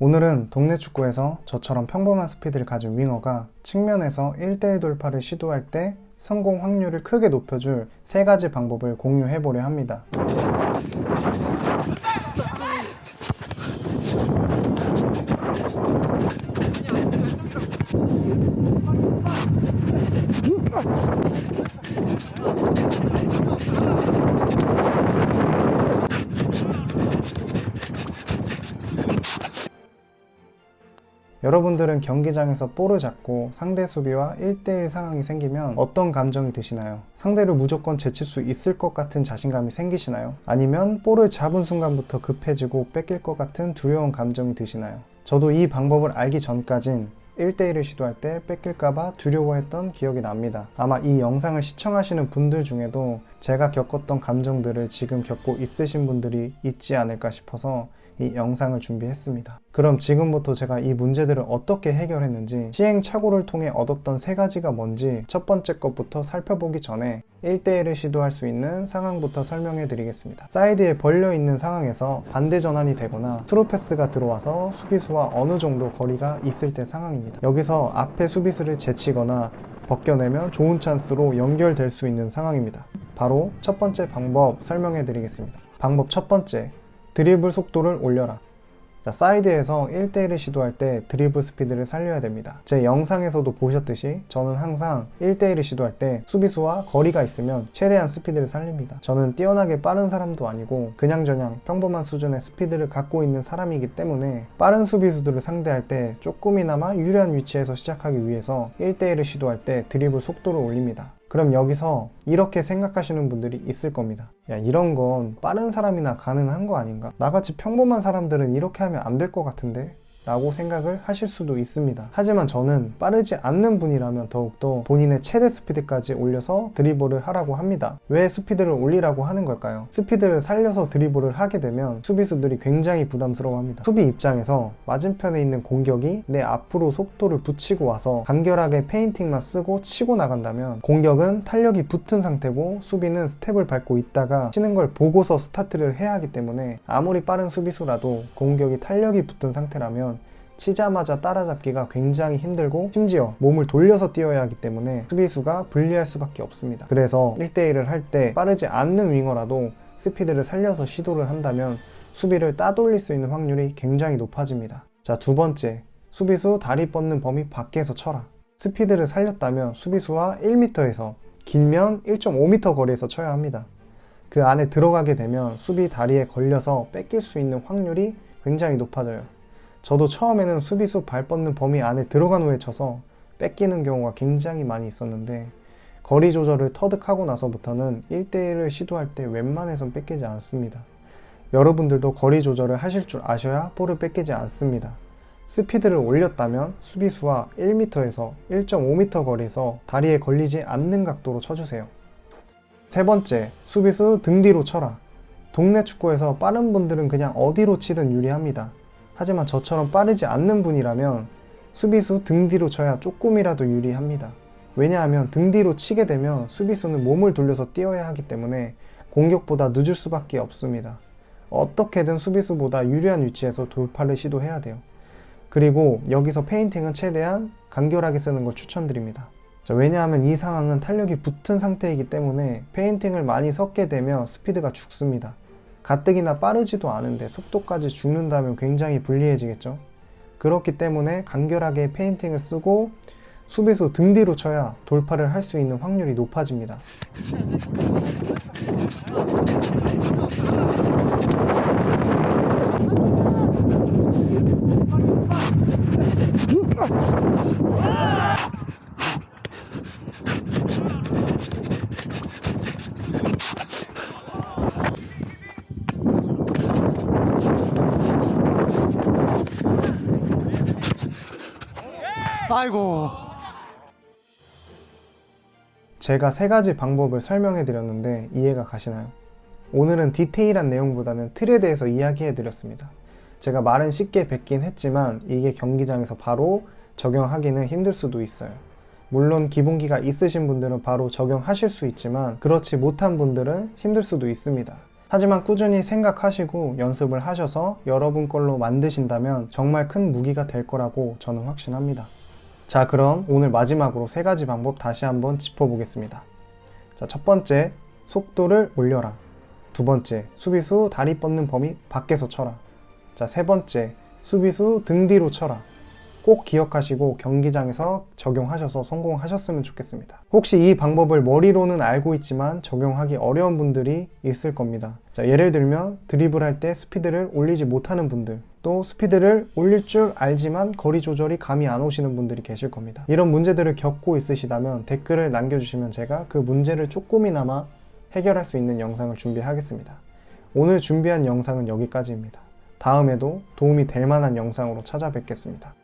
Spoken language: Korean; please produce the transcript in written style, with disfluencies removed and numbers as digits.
오늘은 동네 축구에서 저처럼 평범한 스피드를 가진 윙어가 측면에서 1대1 돌파를 시도할 때 성공 확률을 크게 높여줄 3가지 방법을 공유해 보려 합니다. 여러분들은 경기장에서 볼을 잡고 상대 수비와 1대1 상황이 생기면 어떤 감정이 드시나요? 상대를 무조건 제칠 수 있을 것 같은 자신감이 생기시나요? 아니면 볼을 잡은 순간부터 급해지고 뺏길 것 같은 두려운 감정이 드시나요? 저도 이 방법을 알기 전까진 1대1을 시도할 때 뺏길까봐 두려워했던 기억이 납니다. 아마 이 영상을 시청하시는 분들 중에도 제가 겪었던 감정들을 지금 겪고 있으신 분들이 있지 않을까 싶어서 이 영상을 준비했습니다. 그럼 지금부터 제가 이 문제들을 어떻게 해결했는지 시행착오를 통해 얻었던 3가지가 뭔지 첫 번째 것부터 살펴보기 전에 1대1을 시도할 수 있는 상황부터 설명해 드리겠습니다. 사이드에 벌려있는 상황에서 반대 전환이 되거나 스루 패스가 들어와서 수비수와 어느 정도 거리가 있을 때 상황입니다. 여기서 앞에 수비수를 제치거나 벗겨내면 좋은 찬스로 연결될 수 있는 상황입니다. 바로 첫 번째 방법 설명해 드리겠습니다. 방법 첫 번째, 드리블 속도를 올려라. 자, 사이드에서 1대1을 시도할 때 드리블 스피드를 살려야 됩니다. 제 영상에서도 보셨듯이 저는 항상 1대1을 시도할 때 수비수와 거리가 있으면 최대한 스피드를 살립니다. 저는 뛰어나게 빠른 사람도 아니고 그냥저냥 평범한 수준의 스피드를 갖고 있는 사람이기 때문에 빠른 수비수들을 상대할 때 조금이나마 유리한 위치에서 시작하기 위해서 1대1을 시도할 때 드리블 속도를 올립니다. 그럼 여기서 이렇게 생각하시는 분들이 있을 겁니다. 야, 이런 건 빠른 사람이나 가능한 거 아닌가? 나같이 평범한 사람들은 이렇게 하면 안 될 것 같은데? 라고 생각을 하실 수도 있습니다. 하지만 저는 빠르지 않는 분이라면 더욱더 본인의 최대 스피드까지 올려서 드리블을 하라고 합니다. 왜 스피드를 올리라고 하는 걸까요? 스피드를 살려서 드리블을 하게 되면 수비수들이 굉장히 부담스러워합니다. 수비 입장에서 맞은편에 있는 공격이 내 앞으로 속도를 붙이고 와서 간결하게 페인팅만 쓰고 치고 나간다면 공격은 탄력이 붙은 상태고 수비는 스텝을 밟고 있다가 치는 걸 보고서 스타트를 해야 하기 때문에 아무리 빠른 수비수라도 공격이 탄력이 붙은 상태라면 치자마자 따라잡기가 굉장히 힘들고 심지어 몸을 돌려서 뛰어야 하기 때문에 수비수가 불리할 수밖에 없습니다. 그래서 1대1을 할 때 빠르지 않는 윙어라도 스피드를 살려서 시도를 한다면 수비를 따돌릴 수 있는 확률이 굉장히 높아집니다. 자, 두 번째, 수비수 다리 뻗는 범위 밖에서 쳐라. 스피드를 살렸다면 수비수와 1m에서 길면 1.5m 거리에서 쳐야 합니다. 그 안에 들어가게 되면 수비 다리에 걸려서 뺏길 수 있는 확률이 굉장히 높아져요. 저도 처음에는 수비수 발 뻗는 범위 안에 들어간 후에 쳐서 뺏기는 경우가 굉장히 많이 있었는데 거리 조절을 터득하고 나서부터는 1대1을 시도할 때 웬만해선 뺏기지 않습니다. 여러분들도 거리 조절을 하실 줄 아셔야 볼을 뺏기지 않습니다. 스피드를 올렸다면 수비수와 1m에서 1.5m 거리에서 다리에 걸리지 않는 각도로 쳐주세요. 세 번째, 수비수 등 뒤로 쳐라. 동네 축구에서 빠른 분들은 그냥 어디로 치든 유리합니다. 하지만 저처럼 빠르지 않는 분이라면 수비수 등 뒤로 쳐야 조금이라도 유리합니다. 왜냐하면 등 뒤로 치게 되면 수비수는 몸을 돌려서 뛰어야 하기 때문에 공격보다 늦을 수밖에 없습니다. 어떻게든 수비수보다 유리한 위치에서 돌파를 시도해야 돼요. 그리고 여기서 페인팅은 최대한 간결하게 쓰는 걸 추천드립니다. 왜냐하면 이 상황은 탄력이 붙은 상태이기 때문에 페인팅을 많이 섞게 되면 스피드가 죽습니다. 가뜩이나 빠르지도 않은데 속도까지 죽는다면 굉장히 불리해지겠죠. 그렇기 때문에 간결하게 페인팅을 쓰고 수비수 등 뒤로 쳐야 돌파를 할 수 있는 확률이 높아집니다. 아이고. 제가 3가지 방법을 설명해 드렸는데 이해가 가시나요? 오늘은 디테일한 내용보다는 틀에 대해서 이야기해 드렸습니다. 제가 말은 쉽게 뱉긴 했지만 이게 경기장에서 바로 적용하기는 힘들 수도 있어요. 물론 기본기가 있으신 분들은 바로 적용하실 수 있지만 그렇지 못한 분들은 힘들 수도 있습니다. 하지만 꾸준히 생각하시고 연습을 하셔서 여러분 걸로 만드신다면 정말 큰 무기가 될 거라고 저는 확신합니다. 자, 그럼 오늘 마지막으로 3가지 방법 다시 한번 짚어보겠습니다. 자, 첫 번째, 속도를 올려라. 두 번째, 수비수 다리 뻗는 범위 밖에서 쳐라. 자, 세 번째, 수비수 등 뒤로 쳐라. 꼭 기억하시고 경기장에서 적용하셔서 성공하셨으면 좋겠습니다. 혹시 이 방법을 머리로는 알고 있지만 적용하기 어려운 분들이 있을 겁니다. 자, 예를 들면 드리블할 때 스피드를 올리지 못하는 분들, 또 스피드를 올릴 줄 알지만 거리 조절이 감이 안 오시는 분들이 계실 겁니다. 이런 문제들을 겪고 있으시다면 댓글을 남겨주시면 제가 그 문제를 조금이나마 해결할 수 있는 영상을 준비하겠습니다. 오늘 준비한 영상은 여기까지입니다. 다음에도 도움이 될 만한 영상으로 찾아뵙겠습니다.